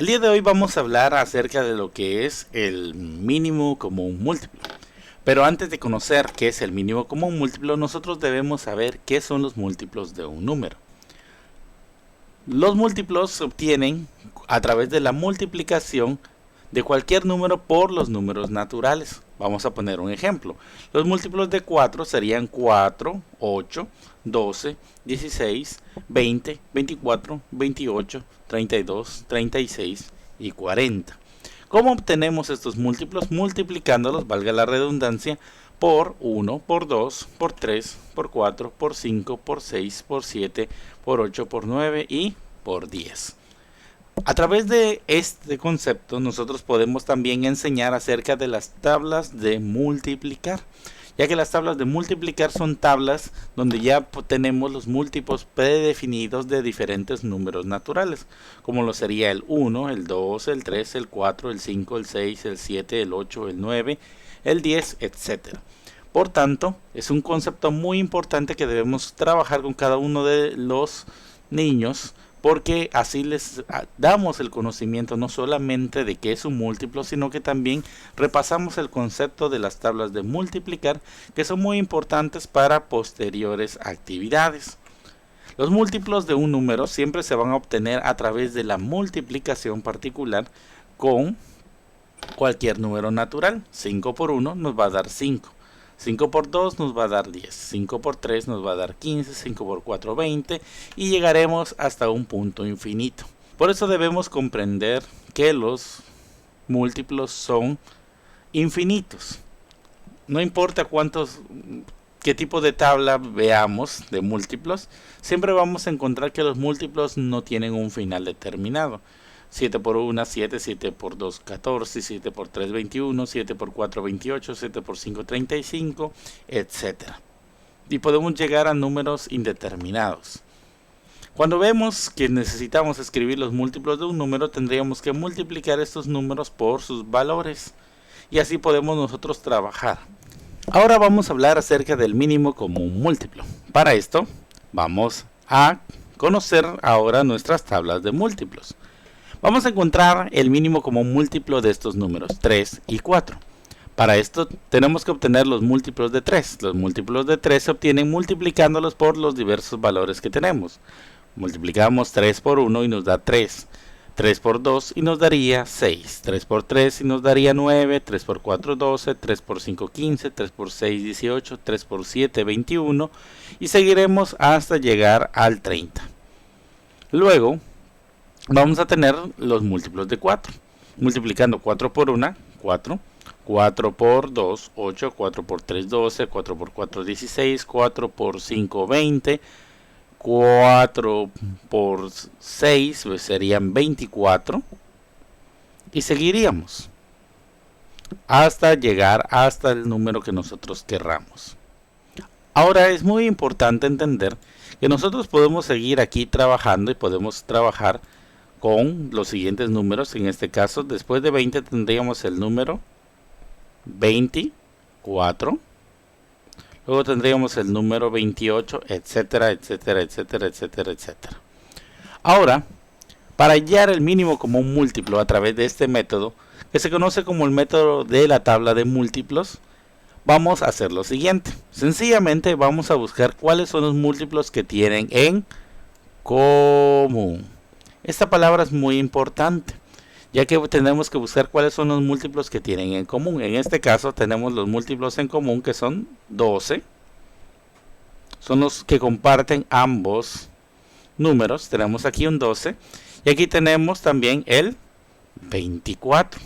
El día de hoy vamos a hablar acerca de lo que es el mínimo común múltiplo. Pero antes de conocer qué es el mínimo común múltiplo, nosotros debemos saber qué son los múltiplos de un número. Los múltiplos se obtienen a través de la multiplicación de cualquier número por los números naturales. Vamos a poner un ejemplo. Los múltiplos de 4 serían 4, 8, 12, 16, 20, 24, 28, 32, 36 y 40. ¿Cómo obtenemos estos múltiplos? Multiplicándolos, valga la redundancia, por 1, por 2, por 3, por 4, por 5, por 6, por 7, por 8, por 9 y por 10. A través de este concepto nosotros podemos también enseñar acerca de las tablas de multiplicar, ya que las tablas de multiplicar son tablas donde ya tenemos los múltiplos predefinidos de diferentes números naturales, como lo sería el 1, el 2, el 3, el 4, el 5, el 6, el 7, el 8, el 9, el 10, etc. Por tanto, es un concepto muy importante que debemos trabajar con cada uno de los niños, porque así les damos el conocimiento no solamente de qué es un múltiplo, sino que también repasamos el concepto de las tablas de multiplicar, que son muy importantes para posteriores actividades. Los múltiplos de un número siempre se van a obtener a través de la multiplicación particular con cualquier número natural. 5 por 1 nos va a dar 5. 5 por 2 nos va a dar 10, 5 por 3 nos va a dar 15, 5 por 4 20 y llegaremos hasta un punto infinito. Por eso debemos comprender que los múltiplos son infinitos. No importa qué tipo de tabla veamos de múltiplos, siempre vamos a encontrar que los múltiplos no tienen un final determinado. 7 por 1, 7, 7 por 2, 14, 7 por 3, 21, 7 por 4, 28, 7 por 5, 35, etc. Y podemos llegar a números indeterminados. Cuando vemos que necesitamos escribir los múltiplos de un número, tendríamos que multiplicar estos números por sus valores. Y así podemos nosotros trabajar. Ahora vamos a hablar acerca del mínimo común múltiplo. Para esto, vamos a conocer ahora nuestras tablas de múltiplos. Vamos a encontrar el mínimo común múltiplo de estos números, 3 y 4. Para esto tenemos que obtener los múltiplos de 3. Los múltiplos de 3 se obtienen multiplicándolos por los diversos valores que tenemos. Multiplicamos 3 por 1 y nos da 3. 3 por 2 y nos daría 6. 3 por 3 y nos daría 9. 3 por 4, 12. 3 por 5, 15. 3 por 6, 18. 3 por 7, 21. Y seguiremos hasta llegar al 30. Luego vamos a tener los múltiplos de 4. Multiplicando 4 por 1, 4. 4 por 2, 8. 4 por 3, 12. 4 por 4, 16. 4 por 5, 20. 4 por 6 pues serían 24. Y seguiríamos hasta llegar hasta el número que nosotros querramos. Ahora es muy importante entender que nosotros podemos seguir aquí trabajando y podemos trabajar con los siguientes números. En este caso, después de 20 tendríamos el número 24. Luego tendríamos el número 28, etcétera, etcétera, etcétera, etcétera, etcétera. Ahora, para hallar el mínimo común múltiplo a través de este método, que se conoce como el método de la tabla de múltiplos, vamos a hacer lo siguiente. Sencillamente vamos a buscar cuáles son los múltiplos que tienen en común. Esta palabra es muy importante, ya que tenemos que buscar cuáles son los múltiplos que tienen en común. En este caso tenemos los múltiplos en común, que son 12. Son los que comparten ambos números. Tenemos aquí un 12. Y aquí tenemos también el 24.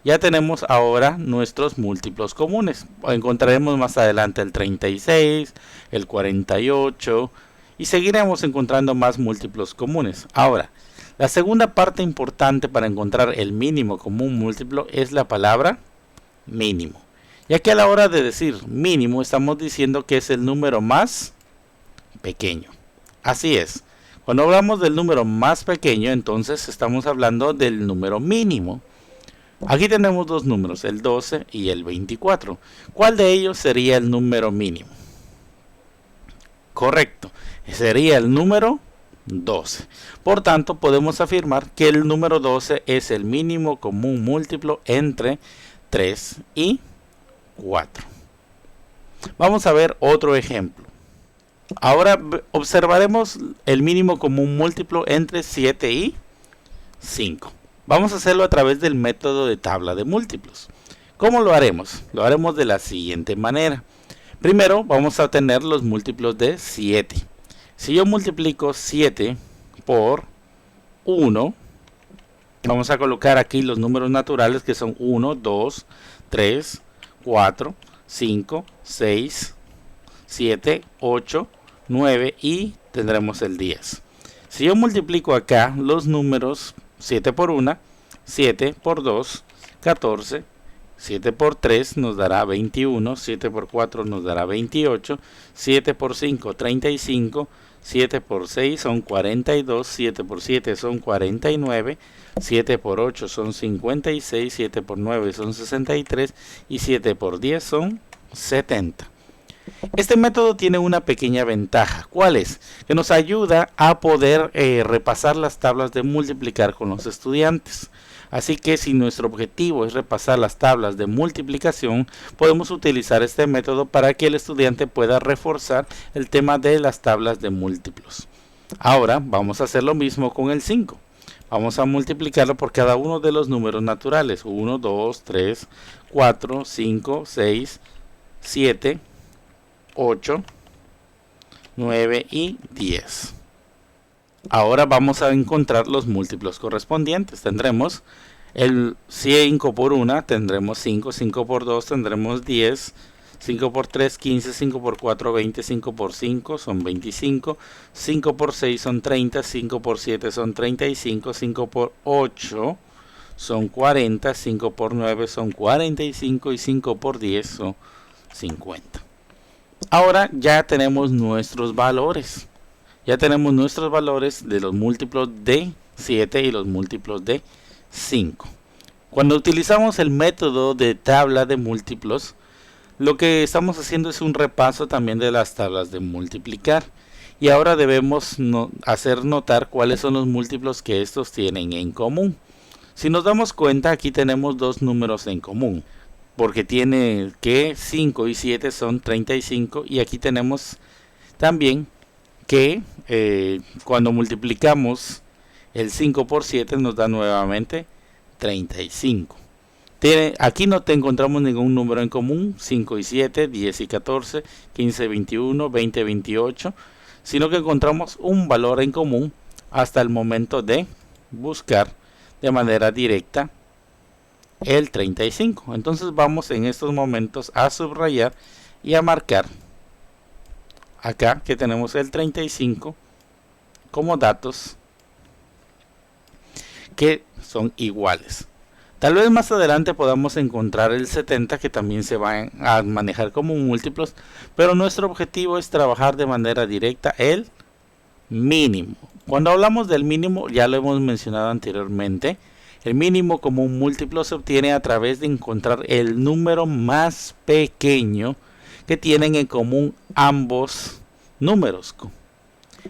Ya tenemos ahora nuestros múltiplos comunes. Encontraremos más adelante el 36, el 48... y seguiremos encontrando más múltiplos comunes. Ahora, la segunda parte importante para encontrar el mínimo común múltiplo es la palabra mínimo. Ya que a la hora de decir mínimo estamos diciendo que es el número más pequeño. Así es. Cuando hablamos del número más pequeño, entonces estamos hablando del número mínimo. Aquí tenemos dos números, el 12 y el 24. ¿Cuál de ellos sería el número mínimo? Correcto. Sería el número 12. Por tanto, podemos afirmar que el número 12 es el mínimo común múltiplo entre 3 y 4. Vamos a ver otro ejemplo. Ahora observaremos el mínimo común múltiplo entre 7 y 5. Vamos a hacerlo a través del método de tabla de múltiplos. ¿Cómo lo haremos? Lo haremos de la siguiente manera. Primero vamos a tener los múltiplos de 7. Si yo multiplico 7 por 1, vamos a colocar aquí los números naturales que son 1, 2, 3, 4, 5, 6, 7, 8, 9 y tendremos el 10. Si yo multiplico acá los números 7 por 1, 7 por 2, 14, 7 por 3 nos dará 21, 7 por 4 nos dará 28, 7 por 5, 35, 7 por 6 son 42, 7 por 7 son 49, 7 por 8 son 56, 7 por 9 son 63 y 7 por 10 son 70. Este método tiene una pequeña ventaja. ¿Cuál es? Que nos ayuda a poder repasar las tablas de multiplicar con los estudiantes. Así que si nuestro objetivo es repasar las tablas de multiplicación, podemos utilizar este método para que el estudiante pueda reforzar el tema de las tablas de múltiplos. Ahora vamos a hacer lo mismo con el 5. Vamos a multiplicarlo por cada uno de los números naturales. 1, 2, 3, 4, 5, 6, 7, 8, 9 y 10. Ahora vamos a encontrar los múltiplos correspondientes. Tendremos el 5 por 1, tendremos 5, 5 por 2, tendremos 10, 5 por 3, 15, 5 por 4, 20, 5 por 5 son 25, 5 por 6 son 30, 5 por 7 son 35, 5 por 8 son 40, 5 por 9 son 45 y 5 por 10 son 50. Ahora ya tenemos nuestros valores. Ya tenemos nuestros valores de los múltiplos de 7 y los múltiplos de 5. Cuando utilizamos el método de tabla de múltiplos, lo que estamos haciendo es un repaso también de las tablas de multiplicar. Y ahora debemos hacer notar cuáles son los múltiplos que estos tienen en común. Si nos damos cuenta, aquí tenemos dos números en común, porque tiene que 5 y 7 son 35 y aquí tenemos también que cuando multiplicamos el 5 por 7 nos da nuevamente 35. Aquí no te encontramos ningún número en común, 5 y 7, 10 y 14, 15, 21, 20, 28, sino que encontramos un valor en común hasta el momento de buscar de manera directa el 35. Entonces vamos en estos momentos a subrayar y a marcar acá que tenemos el 35 como datos que son iguales. Tal vez más adelante podamos encontrar el 70 que también se va a manejar como múltiplos, pero nuestro objetivo es trabajar de manera directa el mínimo. Cuando hablamos del mínimo, ya lo hemos mencionado anteriormente, el mínimo como un múltiplo se obtiene a través de encontrar el número más pequeño que tienen en común ambos números.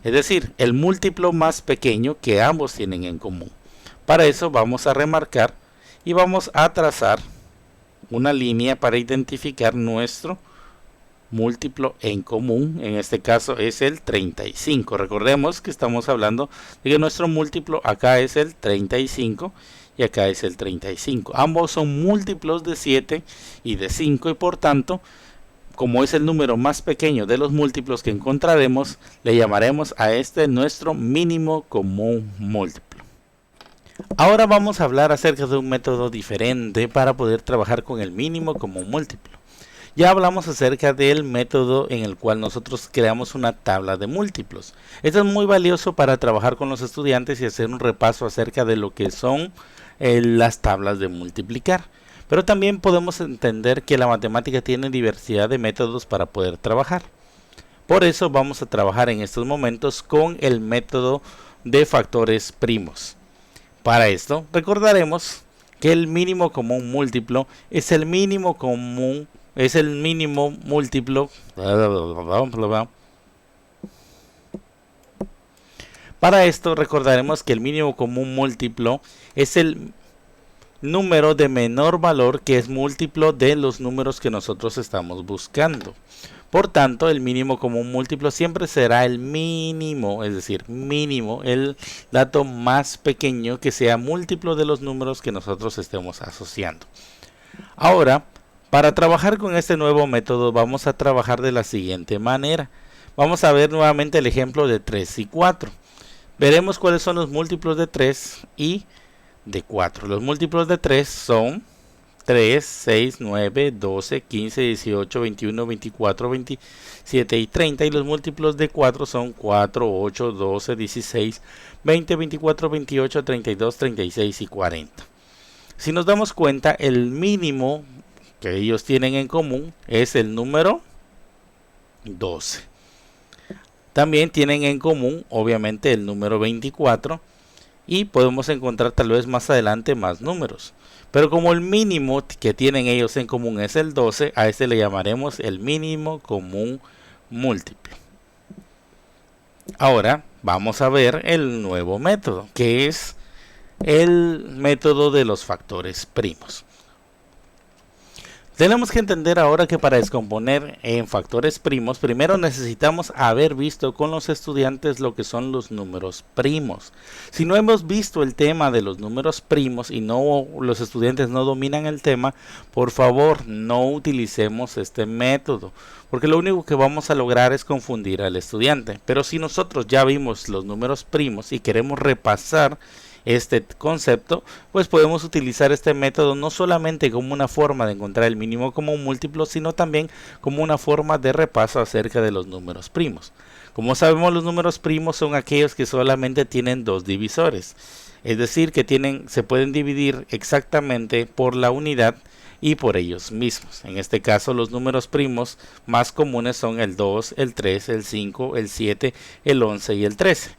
Es decir, el múltiplo más pequeño que ambos tienen en común. Para eso vamos a remarcar y vamos a trazar una línea para identificar nuestro múltiplo en común. En este caso es el 35. Recordemos que estamos hablando de que nuestro múltiplo acá es el 35 y acá es el 35. Ambos son múltiplos de 7 y de 5 y por tanto, como es el número más pequeño de los múltiplos que encontraremos, le llamaremos a este nuestro mínimo común múltiplo. Ahora vamos a hablar acerca de un método diferente para poder trabajar con el mínimo común múltiplo. Ya hablamos acerca del método en el cual nosotros creamos una tabla de múltiplos. Esto es muy valioso para trabajar con los estudiantes y hacer un repaso acerca de lo que son las tablas de multiplicar. Pero también podemos entender que la matemática tiene diversidad de métodos para poder trabajar. Por eso vamos a trabajar en estos momentos con el método de factores primos. Para esto recordaremos que el mínimo común múltiplo es el mínimo común, es el mínimo múltiplo Para esto recordaremos que el mínimo común múltiplo es el número de menor valor que es múltiplo de los números que nosotros estamos buscando. Por tanto, el mínimo común múltiplo siempre será el mínimo, es decir, mínimo, el dato más pequeño que sea múltiplo de los números que nosotros estemos asociando. Ahora, para trabajar con este nuevo método vamos a trabajar de la siguiente manera. Vamos a ver nuevamente el ejemplo de 3 y 4. Veremos cuáles son los múltiplos de 3 y de 4. Los múltiplos de 3 son 3, 6, 9, 12, 15, 18, 21, 24, 27 y 30. Y los múltiplos de 4 son 4, 8, 12, 16, 20, 24, 28, 32, 36 y 40. Si nos damos cuenta, el mínimo que ellos tienen en común es el número 12. También tienen en común, obviamente, el número 24. Y podemos encontrar tal vez más adelante más números. Pero como el mínimo que tienen ellos en común es el 12, a este le llamaremos el mínimo común múltiplo. Ahora vamos a ver el nuevo método, que es el método de los factores primos. Tenemos que entender ahora que para descomponer en factores primos, primero necesitamos haber visto con los estudiantes lo que son los números primos. Si no hemos visto el tema de los números primos y los estudiantes no dominan el tema, por favor no utilicemos este método, porque lo único que vamos a lograr es confundir al estudiante. Pero si nosotros ya vimos los números primos y queremos repasar este concepto, pues podemos utilizar este método no solamente como una forma de encontrar el mínimo común múltiplo, sino también como una forma de repaso acerca de los números primos. Como sabemos, los números primos son aquellos que solamente tienen dos divisores, es decir, que se pueden dividir exactamente por la unidad y por ellos mismos. En este caso, los números primos más comunes son el 2, el 3, el 5, el 7, el 11 y el 13.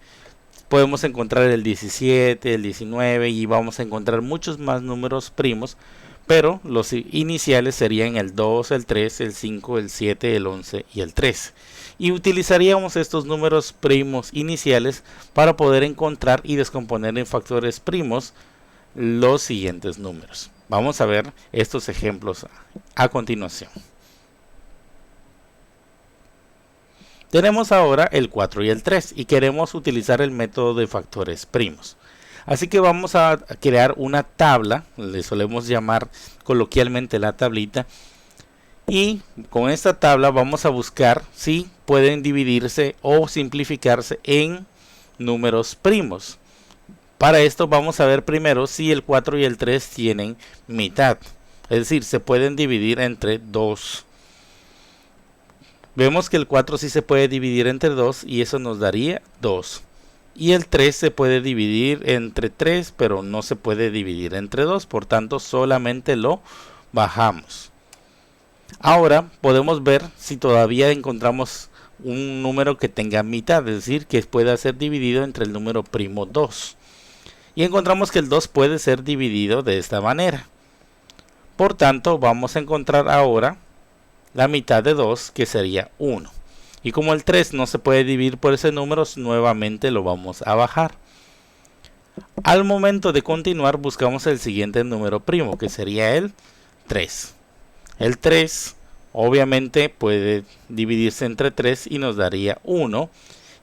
Podemos encontrar el 17, el 19 y vamos a encontrar muchos más números primos, pero los iniciales serían el 2, el 3, el 5, el 7, el 11 y el 13. Y utilizaríamos estos números primos iniciales para poder encontrar y descomponer en factores primos los siguientes números. Vamos a ver estos ejemplos a continuación. Tenemos ahora el 4 y el 3 y queremos utilizar el método de factores primos. Así que vamos a crear una tabla, le solemos llamar coloquialmente la tablita. Y con esta tabla vamos a buscar si pueden dividirse o simplificarse en números primos. Para esto vamos a ver primero si el 4 y el 3 tienen mitad. Es decir, se pueden dividir entre 2. Vemos que el 4 sí se puede dividir entre 2 y eso nos daría 2. Y el 3 se puede dividir entre 3, pero no se puede dividir entre 2. Por tanto, solamente lo bajamos. Ahora podemos ver si todavía encontramos un número que tenga mitad, es decir, que pueda ser dividido entre el número primo 2. Y encontramos que el 2 puede ser dividido de esta manera. Por tanto, vamos a encontrar ahora la mitad de 2, que sería 1. Y como el 3 no se puede dividir por ese número, nuevamente lo vamos a bajar. Al momento de continuar, buscamos el siguiente número primo, que sería el 3. El 3 obviamente puede dividirse entre 3 y nos daría 1.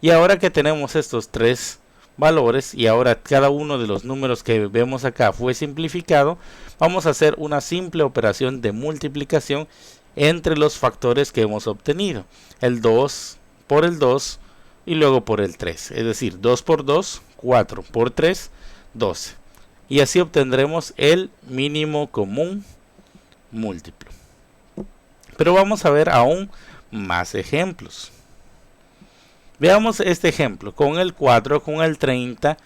Y ahora que tenemos estos tres valores y ahora cada uno de los números que vemos acá fue simplificado, vamos a hacer una simple operación de multiplicación entre los factores que hemos obtenido. El 2 por el 2 y luego por el 3. Es decir, 2 por 2, 4 por 3, 12. Y así obtendremos el mínimo común múltiplo. Pero vamos a ver aún más ejemplos. Veamos este ejemplo. Con el 4, con el 30,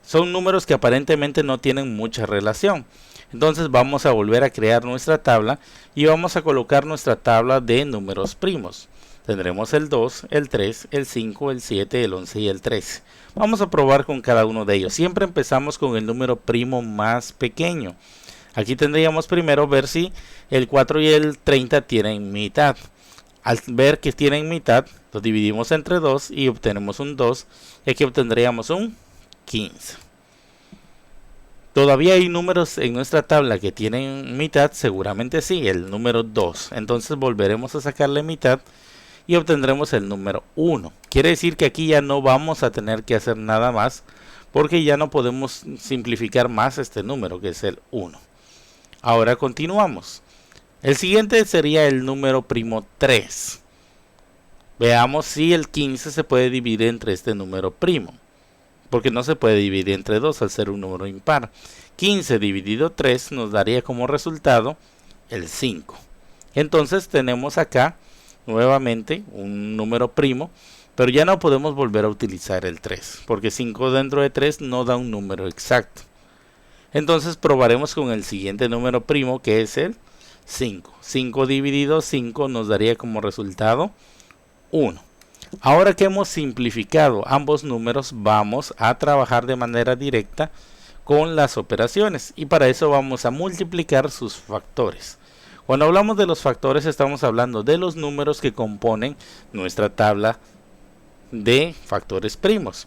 son números que aparentemente no tienen mucha relación. Entonces vamos a volver a crear nuestra tabla y vamos a colocar nuestra tabla de números primos. Tendremos el 2, el 3, el 5, el 7, el 11 y el 13. Vamos a probar con cada uno de ellos. Siempre empezamos con el número primo más pequeño. Aquí tendríamos primero ver si el 4 y el 30 tienen mitad. Al ver que tienen mitad, lo dividimos entre 2 y obtenemos un 2. Y aquí obtendríamos un 15. ¿Todavía hay números en nuestra tabla que tienen mitad? Seguramente sí, el número 2. Entonces volveremos a sacarle mitad y obtendremos el número 1. Quiere decir que aquí ya no vamos a tener que hacer nada más, porque ya no podemos simplificar más este número, que es el 1. Ahora continuamos. El siguiente sería el número primo 3. Veamos si el 15 se puede dividir entre este número primo, porque no se puede dividir entre 2 al ser un número impar. 15 dividido 3 nos daría como resultado el 5. Entonces tenemos acá nuevamente un número primo, pero ya no podemos volver a utilizar el 3, porque 5 dentro de 3 no da un número exacto. Entonces probaremos con el siguiente número primo, que es el 5. 5 dividido 5 nos daría como resultado 1. Ahora que hemos simplificado ambos números, vamos a trabajar de manera directa con las operaciones, y para eso vamos a multiplicar sus factores. Cuando hablamos de los factores, estamos hablando de los números que componen nuestra tabla de factores primos.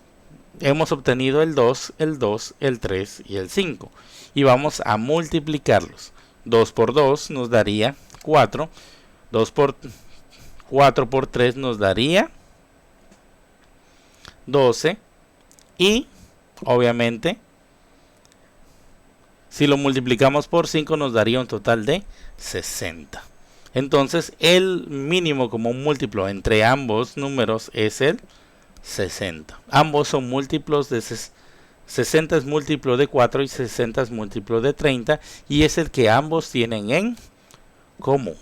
Hemos obtenido el 2, el 2, el 3 y el 5, y vamos a multiplicarlos. 2 por 2 nos daría 4, 4 por 3 nos daría 12, y obviamente si lo multiplicamos por 5 nos daría un total de 60. Entonces el mínimo común múltiplo entre ambos números es el 60. Ambos son múltiplos de 60 es múltiplo de 4 y 60 es múltiplo de 30, y es el que ambos tienen en común.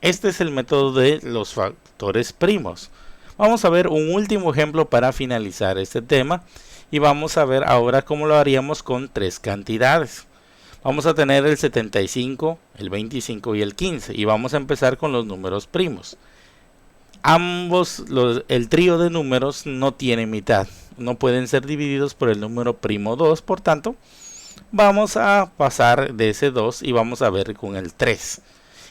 Este es el método de los factores primos. Vamos a ver un último ejemplo para finalizar este tema, y vamos a ver ahora cómo lo haríamos con tres cantidades. Vamos a tener el 75, el 25 y el 15, y vamos a empezar con los números primos. El trío de números no tiene mitad, no pueden ser divididos por el número primo 2, por tanto vamos a pasar de ese 2 y vamos a ver con el 3,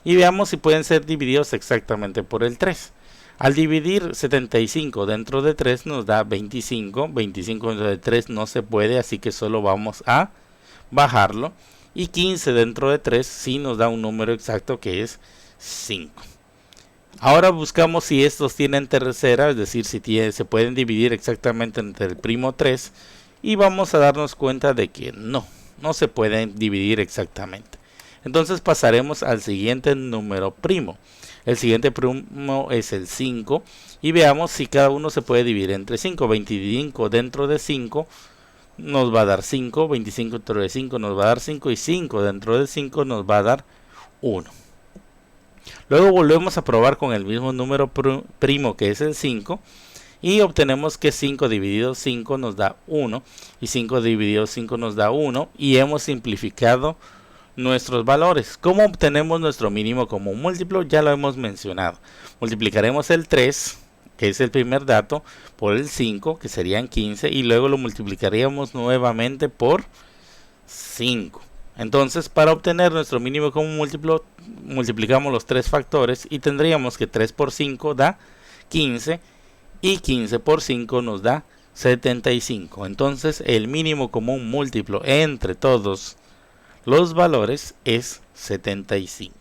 y veamos si pueden ser divididos exactamente por el 3. Al dividir 75 dentro de 3 nos da 25, 25 dentro de 3 no se puede, así que solo vamos a bajarlo, y 15 dentro de 3 sí nos da un número exacto, que es 5. Ahora buscamos si estos tienen tercera, es decir, si se pueden dividir exactamente entre el primo 3, y vamos a darnos cuenta de que no se pueden dividir exactamente. Entonces pasaremos al siguiente número primo. El siguiente primo es el 5, y veamos si cada uno se puede dividir entre 5. 25 dentro de 5 nos va a dar 5, 25 dentro de 5 nos va a dar 5, y 5 dentro de 5 nos va a dar 1. Luego volvemos a probar con el mismo número primo, que es el 5, y obtenemos que 5 dividido 5 nos da 1, y 5 dividido 5 nos da 1, y hemos simplificado nuestros valores. ¿Cómo obtenemos nuestro mínimo común múltiplo? Ya lo hemos mencionado. Multiplicaremos el 3, que es el primer dato, por el 5, que serían 15, y luego lo multiplicaríamos nuevamente por 5. Entonces, para obtener nuestro mínimo común múltiplo, multiplicamos los tres factores, y tendríamos que 3 por 5 da 15, y 15 por 5 nos da 75. Entonces, el mínimo común múltiplo entre todos los valores es 75.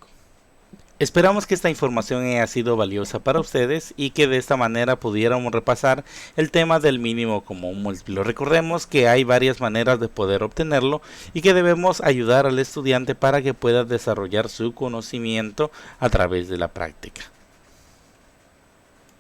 Esperamos que esta información haya sido valiosa para ustedes, y que de esta manera pudiéramos repasar el tema del mínimo común múltiplo. Recordemos que hay varias maneras de poder obtenerlo, y que debemos ayudar al estudiante para que pueda desarrollar su conocimiento a través de la práctica.